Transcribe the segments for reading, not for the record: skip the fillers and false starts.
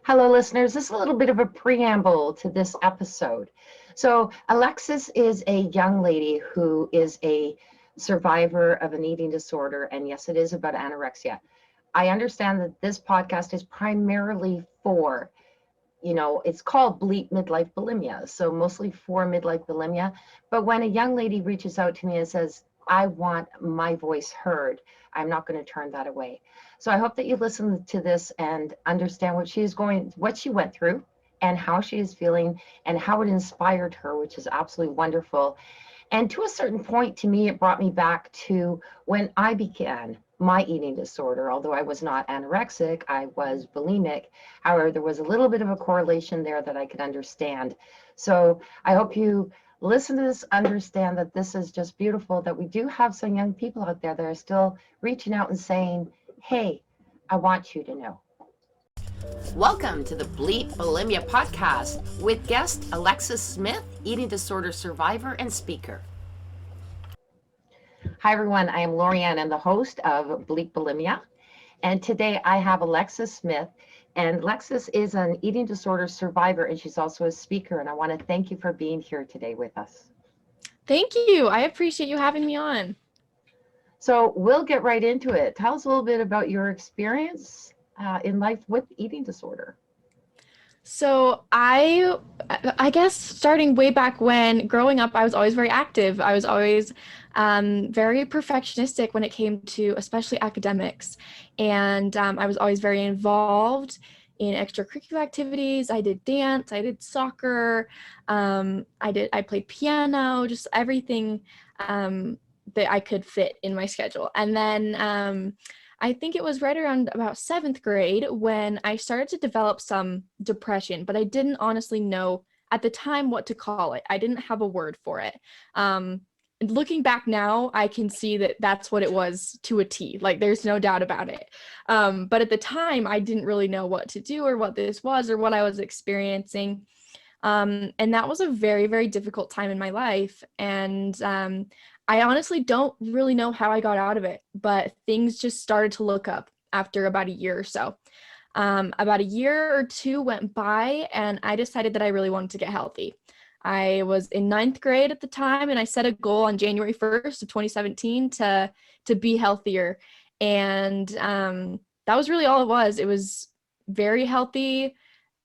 Hello, listeners. This is a little bit of a preamble to this episode. So, Alexis is a young lady who is a survivor of an eating disorder, and yes, it is about anorexia. I understand that this podcast is primarily for, it's called Bleep Midlife Bulimia, so mostly for midlife bulimia. But when a young lady reaches out to me and says, I want my voice heard, I'm not going to turn that away. So I hope that you listen to this and understand what she went through, and how she is feeling, and how it inspired her, which is absolutely wonderful. And to a certain point, to me, it brought me back to when I began my eating disorder. Although I was not anorexic, I was bulimic. However, there was a little bit of a correlation there that I could understand. So I hope you listen to this, understand that this is just beautiful, that we do have some young people out there that are still reaching out and saying, hey, I want you to know. Welcome to the Bleep Bulimia podcast with guest Alexis Smith, eating disorder survivor and speaker. Hi, everyone. I am Lorianne. I'm the host of Bleep Bulimia. And today I have Alexis Smith. And Alexis is an eating disorder survivor, and she's also a speaker. And I want to thank you for being here today with us. Thank you. I appreciate you having me on. So we'll get right into it. Tell us a little bit about your experience in life with eating disorder. So I guess starting way back when, growing up, I was always very active. I was always very perfectionistic when it came to especially academics. And I was always very involved in extracurricular activities. I did dance, I did soccer, I played piano, just everything that I could fit in my schedule. And then I think it was right around about 7th grade when I started to develop some depression, but I didn't honestly know at the time what to call it. I didn't have a word for it. Looking back now, I can see that that's what it was to a T. Like, there's no doubt about it. But at the time, I didn't really know what to do or what this was or what I was experiencing. And that was a very, very difficult time in my life. And I honestly don't really know how I got out of it, but things just started to look up after about a year or so. About a year or two went by, and I decided that I really wanted to get healthy. I was in 9th grade at the time, and I set a goal on January 1st of 2017 to be healthier. And that was really all it was. It was very healthy.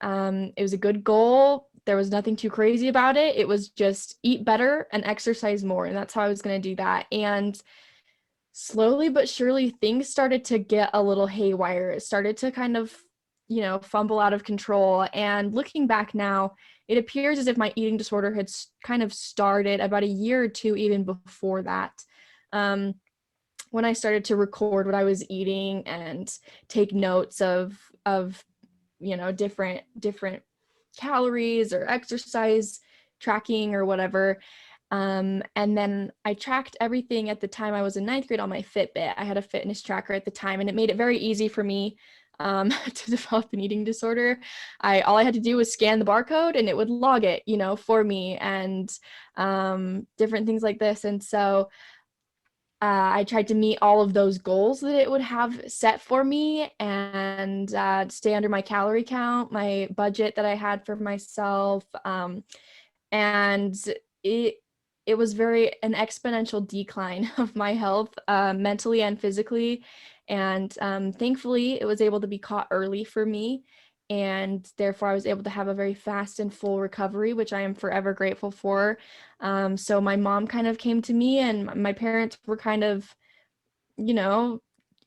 It was a good goal. There was nothing too crazy about it. It was just eat better and exercise more. And that's how I was going to do that. And slowly but surely, things started to get a little haywire. It started to kind of, fumble out of control. And looking back now, it appears as if my eating disorder had kind of started about a year or two even before that. When I started to record what I was eating and take notes of different calories or exercise tracking or whatever. And then I tracked everything at the time I was in 9th grade on my Fitbit. I had a fitness tracker at the time, and it made it very easy for me to develop an eating disorder. All I had to do was scan the barcode and it would log it, for me, and different things like this. And so I tried to meet all of those goals that it would have set for me, and stay under my calorie count, my budget that I had for myself. And it was an exponential decline of my health, mentally and physically. And thankfully, it was able to be caught early for me. And therefore, I was able to have a very fast and full recovery, which I am forever grateful for. So my mom kind of came to me, and my parents were kind of,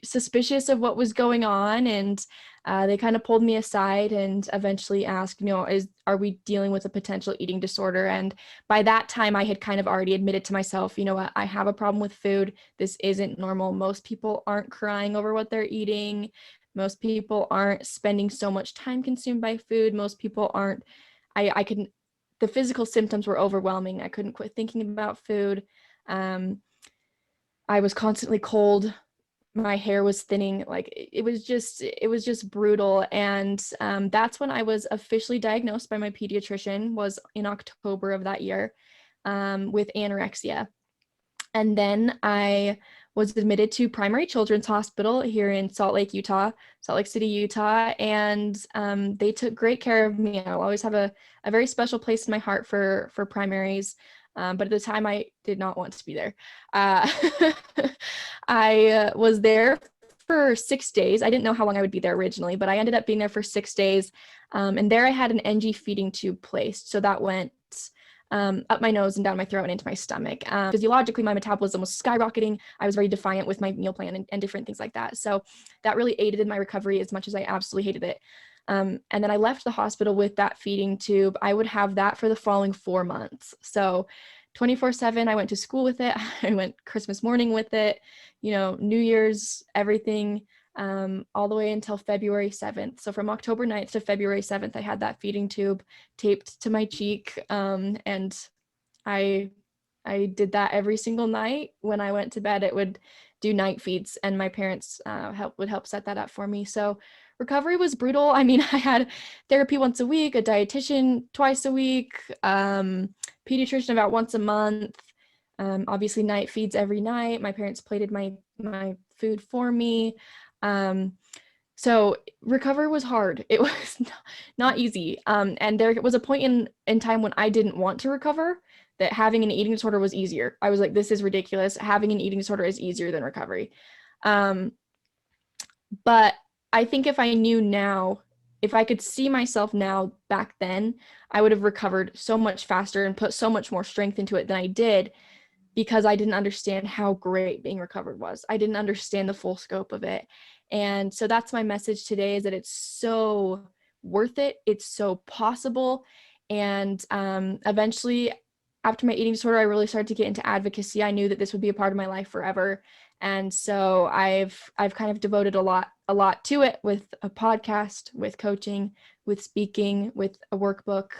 suspicious of what was going on. And they kind of pulled me aside and eventually asked, are we dealing with a potential eating disorder? And by that time, I had kind of already admitted to myself, what, I have a problem with food. This isn't normal. Most people aren't crying over what they're eating. Most people aren't spending so much time consumed by food. Most people aren't, the physical symptoms were overwhelming. I couldn't quit thinking about food. I was constantly cold. My hair was thinning. Like, it was just brutal. And that's when I was officially diagnosed by my pediatrician, was in October of that year, with anorexia. And then I was admitted to Primary Children's Hospital here in Salt Lake City, Utah, and they took great care of me. I'll always have a very special place in my heart for primaries, but at the time I did not want to be there. I was there for 6 days. I didn't know how long I would be there originally, but I ended up being there for 6 days, and there I had an NG feeding tube placed, so that went up my nose and down my throat and into my stomach. Physiologically, my metabolism was skyrocketing. I was very defiant with my meal plan and different things like that. So that really aided in my recovery as much as I absolutely hated it. And then I left the hospital with that feeding tube. I would have that for the following 4 months. So 24/7, I went to school with it. I went Christmas morning with it, New Year's, everything, all the way until February 7th. So from October 9th to February 7th, I had that feeding tube taped to my cheek. And I did that every single night. When I went to bed, it would do night feeds, and my parents would help set that up for me. So recovery was brutal. I mean, I had therapy once a week, a dietitian twice a week, pediatrician about once a month, obviously night feeds every night. My parents plated my food for me. So recovery was hard. It was not easy. And there was a point in time when I didn't want to recover, that having an eating disorder was easier. I was like, this is ridiculous. Having an eating disorder is easier than recovery. But I think if I knew now, if I could see myself now back then, I would have recovered so much faster and put so much more strength into it than I did, because I didn't understand how great being recovered was. I didn't understand the full scope of it. And so that's my message today, is that it's so worth it. It's so possible. And eventually, after my eating disorder, I really started to get into advocacy. I knew that this would be a part of my life forever. And so I've kind of devoted a lot to it, with a podcast, with coaching, with speaking, with a workbook,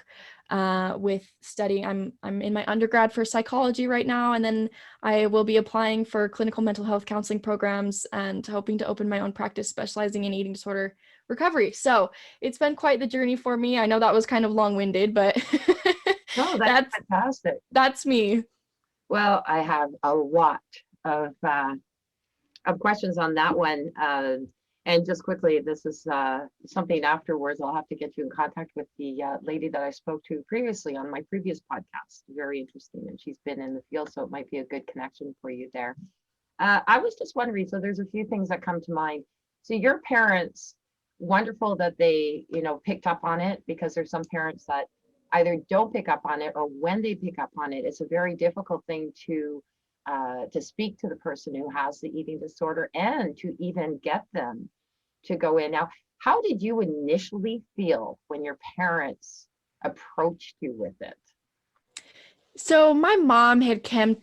with studying. I'm in my undergrad for psychology right now, and then I will be applying for clinical mental health counseling programs and hoping to open my own practice specializing in eating disorder recovery. So it's been quite the journey for me. I know that was kind of long-winded, but No, that's fantastic. That's me. Well, I have a lot of questions on that one. And just quickly, this is something afterwards. I'll have to get you in contact with the lady that I spoke to previously on my previous podcast. Very interesting. And she's been in the field, so it might be a good connection for you there. I was just wondering, so there's a few things that come to mind. So your parents, wonderful that they, picked up on it, because there's some parents that either don't pick up on it, or when they pick up on it, it's a very difficult thing to speak to the person who has the eating disorder and to even get them to go in. Now, how did you initially feel when your parents approached you with it? So my mom had come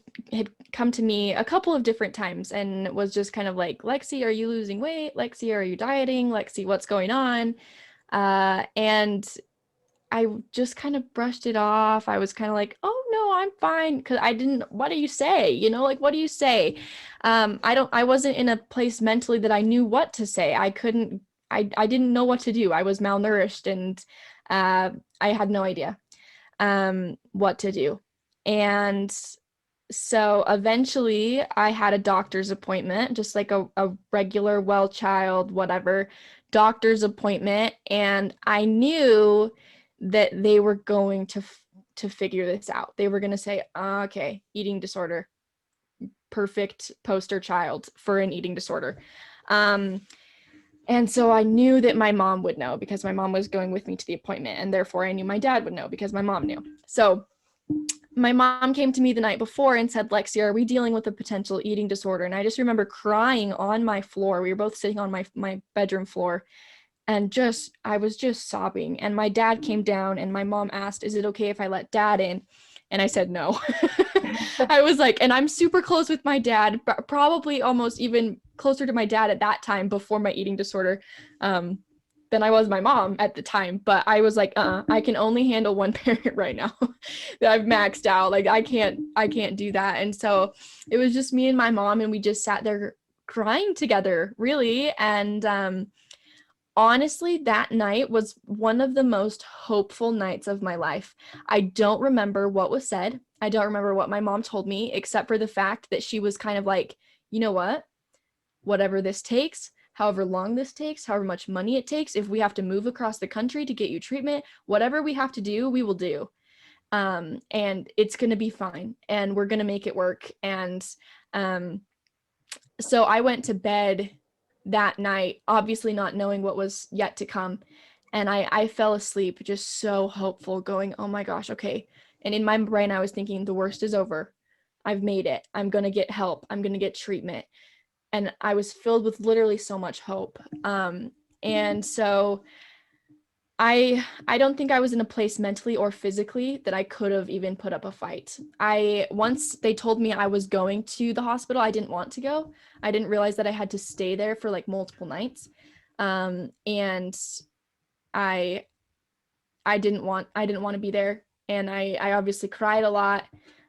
to me a couple of different times and was just kind of like, Lexi, are you losing weight? Lexi, are you dieting? Lexi, what's going on? And I just kind of brushed it off. I was kind of like, oh no, I'm fine. Cause what do you say? What do you say? I wasn't in a place mentally that I knew what to say. I didn't know what to do. I was malnourished, and I had no idea what to do. And so eventually I had a doctor's appointment, just like a regular well child, whatever doctor's appointment. And I knew that they were going to figure this out. They were going to say, okay, eating disorder, perfect poster child for an eating disorder. And so I knew that my mom would know, because my mom was going with me to the appointment, and therefore I knew my dad would know because my mom knew. So my mom came to me the night before and said, Lexi, are we dealing with a potential eating disorder? And I just remember crying on my floor. We were both sitting on my bedroom floor, and I was just sobbing. And my dad came down, and my mom asked, is it okay if I let dad in? And I said no. I was like, and I'm super close with my dad, probably almost even closer to my dad at that time, before my eating disorder, than I was my mom at the time. But I was like, I can only handle one parent right now. That I've maxed out. Like I can't do that. And so it was just me and my mom, and we just sat there crying together, really. And honestly, that night was one of the most hopeful nights of my life. I don't remember what was said. I don't remember what my mom told me, except for the fact that she was kind of like, you know what? Whatever this takes, however long this takes, however much money it takes, if we have to move across the country to get you treatment, whatever we have to do, we will do. And it's going to be fine. And we're going to make it work. And so I went to bed that night, obviously not knowing what was yet to come. And I fell asleep just so hopeful, going, oh my gosh, okay. And in my brain, I was thinking, the worst is over. I've made it. I'm going to get help. I'm going to get treatment. And I was filled with literally so much hope. And so I don't think I was in a place mentally or physically that I could have even put up a fight. Once they told me I was going to the hospital, I didn't want to go. I didn't realize that I had to stay there for like multiple nights. And I didn't want to be there. And I obviously cried a lot.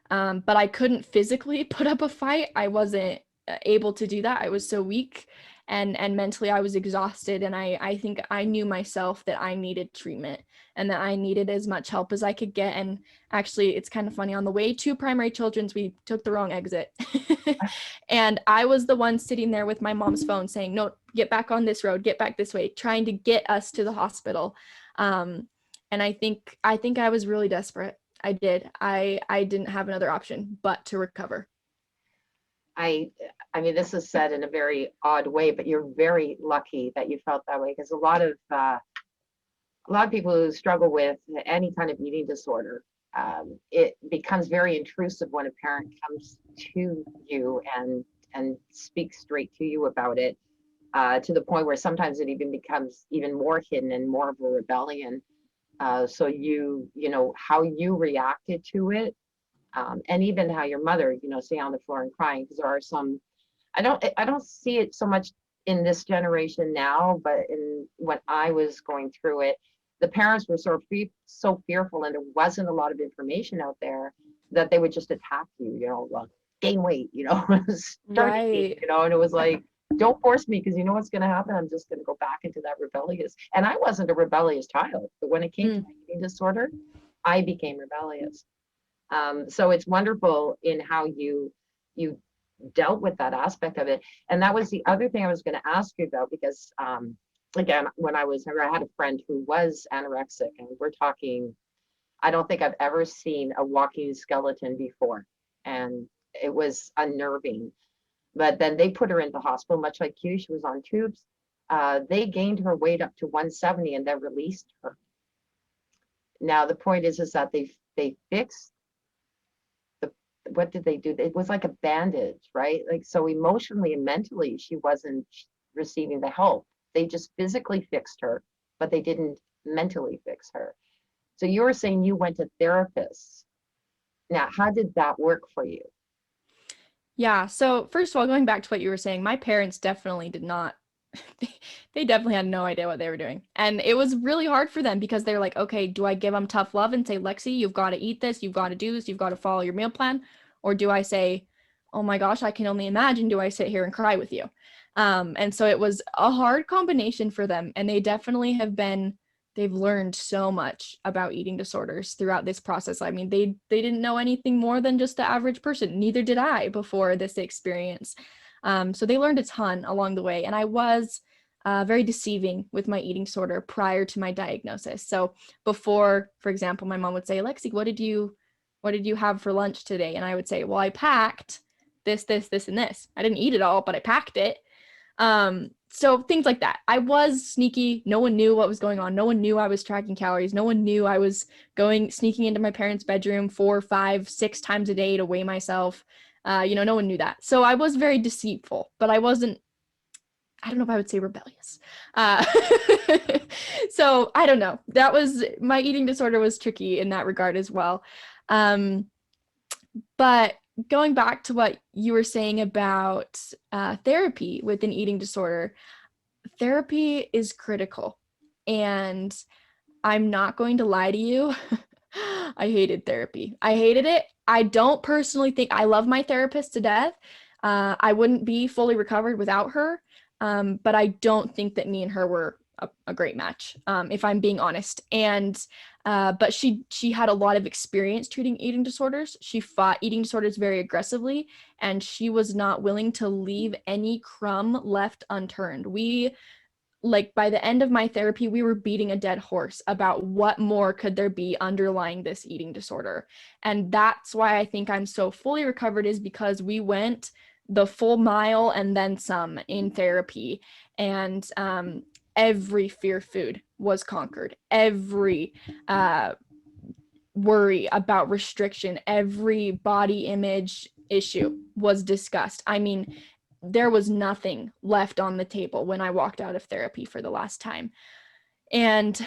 But I couldn't physically put up a fight. I wasn't able to do that. I was so weak, and mentally I was exhausted. And I think I knew myself that I needed treatment and that I needed as much help as I could get. And actually, it's kind of funny, on the way to Primary Children's, we took the wrong exit. And I was the one sitting there with my mom's phone saying, no, get back on this road, get back this way, trying to get us to the hospital. And I think I was really desperate. I did. I didn't have another option but to recover. I mean, this is said in a very odd way, but you're very lucky that you felt that way, because a lot of people who struggle with any kind of eating disorder, it becomes very intrusive when a parent comes to you and speaks straight to you about it, to the point where sometimes it even becomes even more hidden and more of a rebellion. So you know, how you reacted to it, and even how your mother, you know, stay on the floor and crying, because there are some, I don't see it so much in this generation now, but when I was going through it, the parents were so fearful, and there wasn't a lot of information out there, that they would just attack you, you know, well, gain weight, you know, Right. you know, and it was like, don't force me, because you know what's going to happen. I'm just going to go back into that rebellious. And I wasn't a rebellious child, but when it came to my eating disorder, I became rebellious. So it's wonderful in how you dealt with that aspect of it. And that was the other thing I was going to ask you about, because again, when I had a friend who was anorexic, and we're talking, I don't think I've ever seen a walking skeleton before, and it was unnerving. But then they put her into hospital, much like you. She was on tubes. They gained her weight up to 170 and then released her. Now the point is that they fixed what did they do? It was like a bandage, right? Like, so emotionally and mentally, she wasn't receiving the help. They just physically fixed her, but they didn't mentally fix her. So you were saying you went to therapists. Now, how did that work for you? Yeah. So first of all, going back to what you were saying, my parents definitely did not, they definitely had no idea what they were doing. And it was really hard for them, because they're like, okay, do I give them tough love and say, Lexi, you've got to eat this, you've got to do this, you've got to follow your meal plan? Or do I say, oh my gosh, I can only imagine, do I sit here and cry with you? And so it was a hard combination for them. And they definitely they've learned so much about eating disorders throughout this process. I mean, they didn't know anything more than just the average person. Neither did I before this experience. So they learned a ton along the way. And I was very deceiving with my eating disorder prior to my diagnosis. So before, for example, my mom would say, Lexi, what did you have for lunch today? And I would say, well, I packed this, and this. I didn't eat it all, but I packed it. So things like that. I was sneaky. No one knew what was going on. No one knew I was tracking calories. No one knew I was sneaking into my parents' bedroom 4, 5, 6 times a day to weigh myself. No one knew that. So I was very deceitful, but I don't know if I would say rebellious. So I don't know. My eating disorder was tricky in that regard as well. But going back to what you were saying about therapy with an eating disorder, therapy is critical. And I'm not going to lie to you. I hated therapy. I hated it. I don't personally think I love my therapist to death. I wouldn't be fully recovered without her. But I don't think that me and her a great match, if I'm being honest. And but she had a lot of experience treating eating disorders. She fought eating disorders very aggressively, and she was not willing to leave any crumb left unturned. Like by the end of my therapy, we were beating a dead horse about what more could there be underlying this eating disorder. And that's why I think I'm so fully recovered, is because we went the full mile and then some in therapy. And every fear food was conquered. Every worry about restriction, every body image issue was discussed. I mean, there was nothing left on the table when I walked out of therapy for the last time. And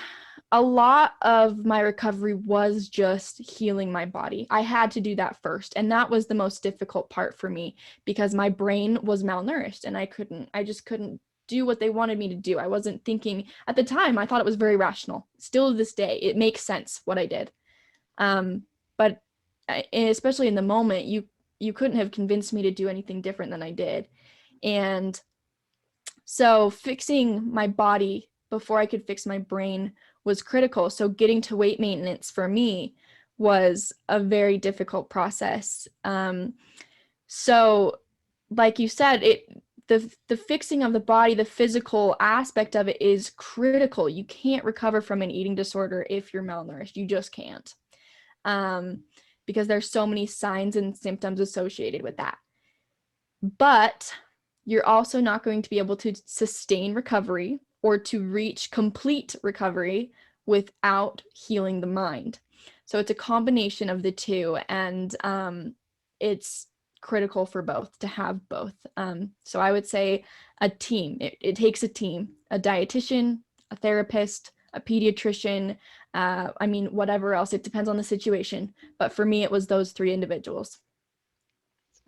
a lot of my recovery was just healing my body. I had to do that first. And that was the most difficult part for me, because my brain was malnourished and I just couldn't do what they wanted me to do. I wasn't thinking at the time. I thought it was very rational. Still to this day, it makes sense what I did. But especially in the moment, you couldn't have convinced me to do anything different than I did. And so fixing my body before I could fix my brain was critical. So getting to weight maintenance for me was a very difficult process. So like you said, the fixing of the body, the physical aspect of it is critical. You can't recover from an eating disorder if you're malnourished. You just can't. Because there's so many signs and symptoms associated with that. But you're also not going to be able to sustain recovery or to reach complete recovery without healing the mind. So it's a combination of the two, and it's critical for both to have both. So I would say a team. It takes a team, a dietitian, a therapist, a pediatrician, I mean, whatever else. It depends on the situation. But for me, it was those three individuals.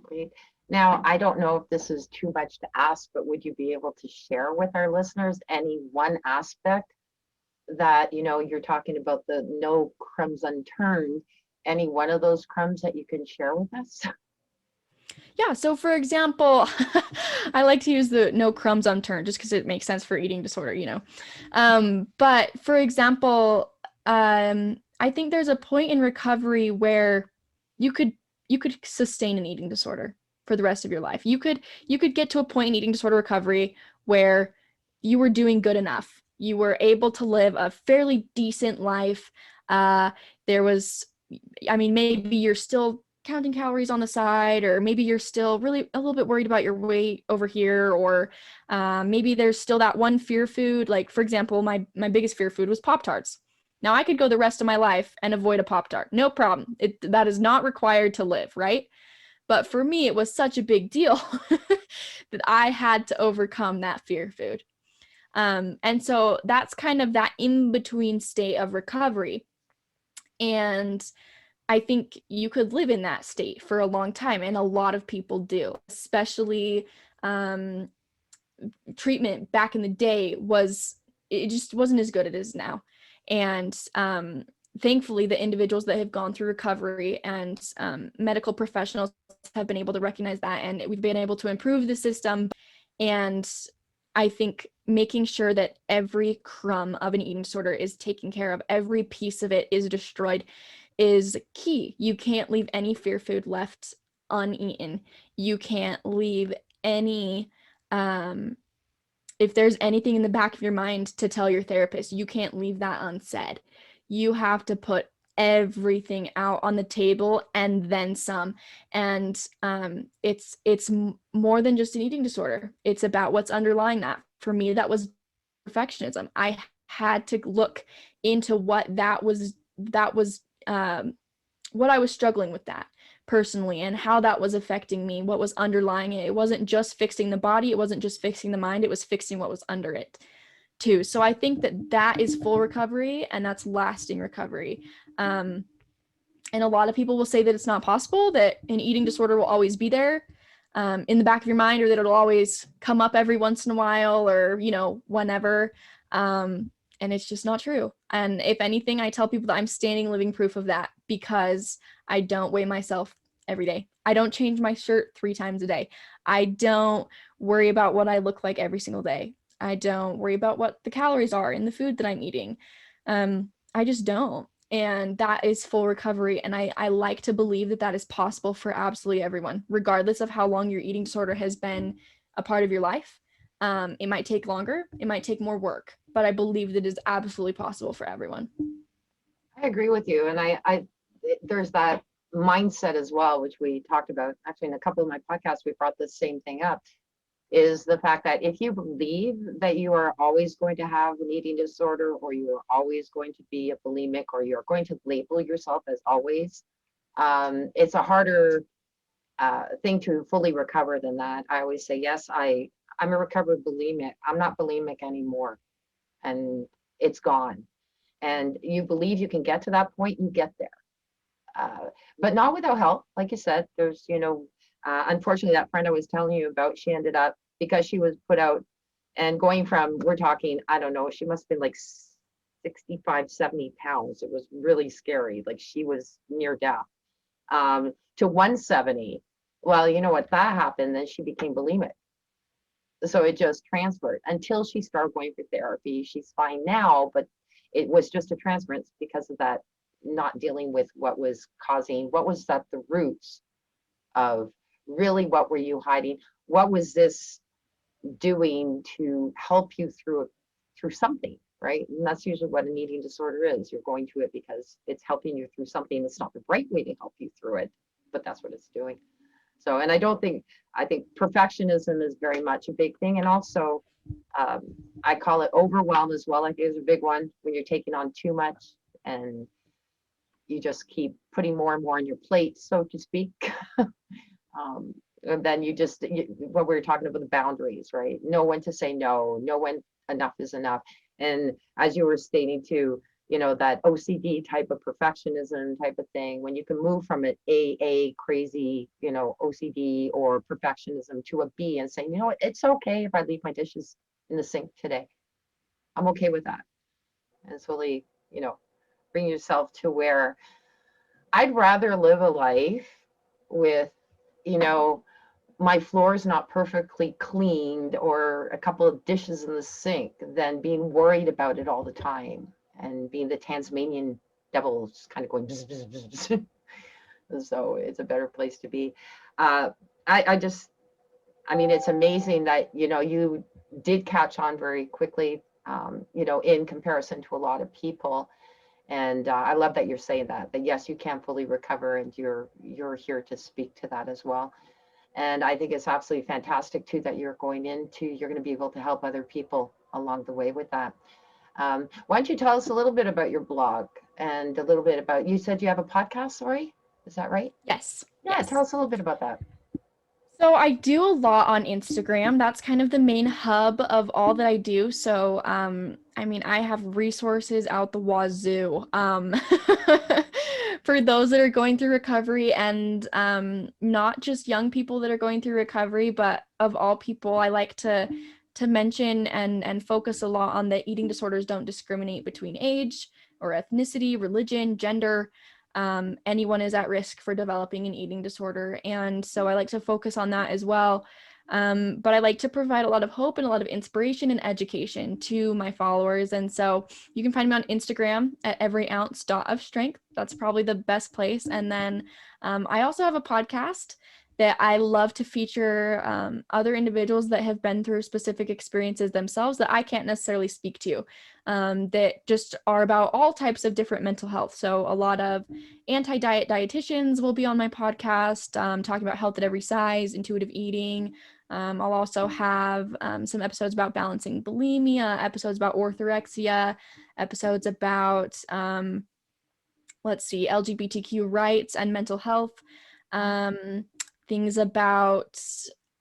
Great. Now, I don't know if this is too much to ask, but would you be able to share with our listeners any one aspect that, you're talking about the no crumbs unturned, any one of those crumbs that you can share with us? Yeah, so for example, I like to use the no crumbs unturned just because it makes sense for eating disorder. But for example, I think there's a point in recovery where you could sustain an eating disorder for the rest of your life. You could get to a point in eating disorder recovery where you were doing good enough. You were able to live a fairly decent life. Maybe you're still counting calories on the side, or maybe you're still really a little bit worried about your weight over here, or maybe there's still that one fear food. Like, for example, my biggest fear food was Pop-Tarts. Now I could go the rest of my life and avoid a Pop-Tart, no problem. That is not required to live, right? But for me, it was such a big deal that I had to overcome that fear food. And so that's kind of that in-between state of recovery. And I think you could live in that state for a long time, and a lot of people do, especially treatment back in the day it just wasn't as good as it is now. And thankfully, the individuals that have gone through recovery and medical professionals have been able to recognize that, and we've been able to improve the system. And I think making sure that every crumb of an eating disorder is taken care of, every piece of it is destroyed, is key. You can't leave any fear food left uneaten. You can't leave any, if there's anything in the back of your mind to tell your therapist, you can't leave that unsaid. You have to put everything out on the table and then some. And it's more than just an eating disorder. It's about what's underlying that. For me, that was perfectionism. I had to look into what was what I was struggling with that personally, and how that was affecting me, what was underlying it. It wasn't just fixing the body, it wasn't just fixing the mind, it was fixing what was under it too. So I think that is full recovery, and that's lasting recovery. And a lot of people will say that it's not possible, that an eating disorder will always be there in the back of your mind, or that it'll always come up every once in a while, or whenever. And it's just not true. And if anything, I tell people that I'm standing living proof of that, because I don't weigh myself every day. I don't change my shirt 3 times a day. I don't worry about what I look like every single day. I don't worry about what the calories are in the food that I'm eating. I just don't. And that is full recovery. And I like to believe that that is possible for absolutely everyone, regardless of how long your eating disorder has been a part of your life. It might take longer, it might take more work, but I believe that it is absolutely possible for everyone. I agree with you. And there's that mindset as well, which we talked about actually in a couple of my podcasts. We brought the same thing up, is the fact that if you believe that you are always going to have an eating disorder, or you are always going to be a bulimic, or you're going to label yourself as always, it's a harder thing to fully recover than that. I always say, yes, I'm a recovered bulimic. I'm not bulimic anymore, and it's gone. And you believe you can get to that point, you get there. But not without help. Like you said, there's, unfortunately, that friend I was telling you about, she ended up, because she was put out and going from, we're talking, I don't know, she must have been like 65, 70 pounds. It was really scary. Like she was near death, to 170. Well, you know what, that happened, then she became bulimic. So it just transferred until she started going for therapy. She's fine now, but it was just a transference because of that, not dealing with what was at the roots of really what were you hiding? What was this doing to help you through something, right? And that's usually what an eating disorder is. You're going to it because it's helping you through something. It's not the right way to help you through it, but that's what it's doing. So, and I think perfectionism is very much a big thing. And also, I call it overwhelm as well. I think it's a big one when you're taking on too much and you just keep putting more and more on your plate, so to speak. And then what we were talking about, the boundaries, right? Know when to say no, know when enough is enough. And as you were stating too, that OCD type of perfectionism type of thing, when you can move from an A crazy, OCD or perfectionism to a B and say, it's okay if I leave my dishes in the sink today. I'm okay with that. And it's really, bring yourself to where I'd rather live a life with, my floor is not perfectly cleaned or a couple of dishes in the sink than being worried about it all the time and being the Tasmanian devil, just kind of going bzz, bzz, bzz, bzz. So it's a better place to be. I mean, it's amazing that, you did catch on very quickly, in comparison to a lot of people. And I love that you're saying that yes, you can fully recover, and you're here to speak to that as well. And I think it's absolutely fantastic too that you're going to be able to help other people along the way with that. Why don't you tell us a little bit about your blog and a little bit about, you said you have a podcast, sorry, is that right? Yes. Yeah, Yes. tell us a little bit about that. So I do a lot on Instagram. That's kind of the main hub of all that I do. So, I mean, I have resources out the wazoo, for those that are going through recovery, and not just young people that are going through recovery, but of all people. I like to mention and focus a lot on that eating disorders don't discriminate between age or ethnicity, religion, gender. Anyone is at risk for developing an eating disorder. And so I like to focus on that as well. But I like to provide a lot of hope and a lot of inspiration and education to my followers. And so you can find me on Instagram at everyounce.of-strength. That's probably the best place. And then I also have a podcast that I love to feature other individuals that have been through specific experiences themselves that I can't necessarily speak to, that just are about all types of different mental health. So a lot of anti-diet dietitians will be on my podcast, talking about health at every size, intuitive eating. I'll also have some episodes about balancing bulimia, episodes about orthorexia, episodes about, LGBTQ rights and mental health. Things about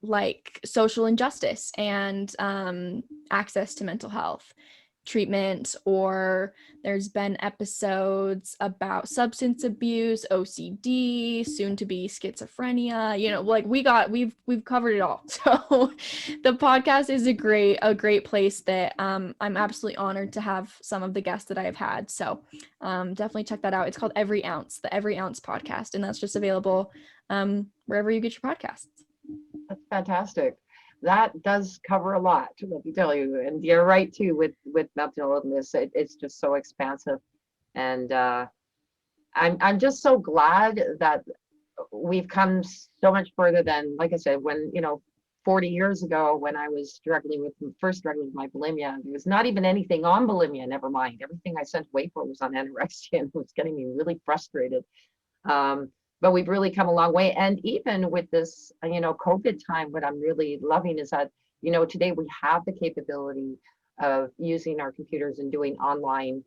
like social injustice and access to mental health treatment, or there's been episodes about substance abuse, OCD, soon to be schizophrenia, like we've covered it all. So the podcast is a great place that I'm absolutely honored to have some of the guests that I have had. So definitely check that out. It's called Every Ounce, the Every Ounce podcast, and that's just available wherever you get your podcasts. That's fantastic. that does cover a lot, let me tell you. And you're right too with mental illness. It's just so expansive. And I'm just so glad that we've come so much further than, like I said, when, 40 years ago when I was first struggling with my bulimia, there was not even anything on bulimia, never mind. Everything I sent away for was on anorexia, and it was getting me really frustrated. But we've really come a long way. And even with this, COVID time, what I'm really loving is that, today we have the capability of using our computers and doing online,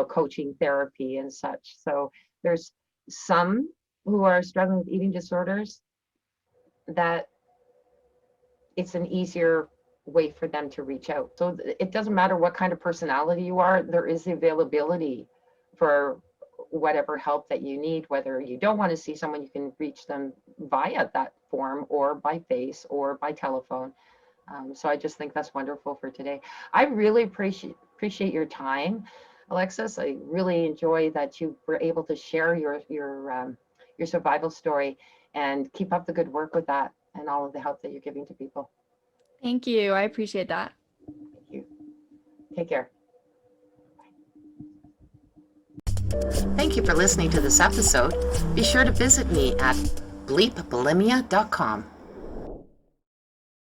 coaching therapy and such. So there's some who are struggling with eating disorders that it's an easier way for them to reach out. So it doesn't matter what kind of personality you are, there is the availability for whatever help that you need. Whether you don't want to see someone, you can reach them via that form or by face or by telephone. So I just think that's wonderful for today. I really appreciate your time, Alexis. I really enjoy that you were able to share your survival story, and keep up the good work with that and all of the help that you're giving to people. Thank you. I appreciate that. Thank you. Take care. Thank you for listening to this episode. Be sure to visit me at bleepbulimia.com.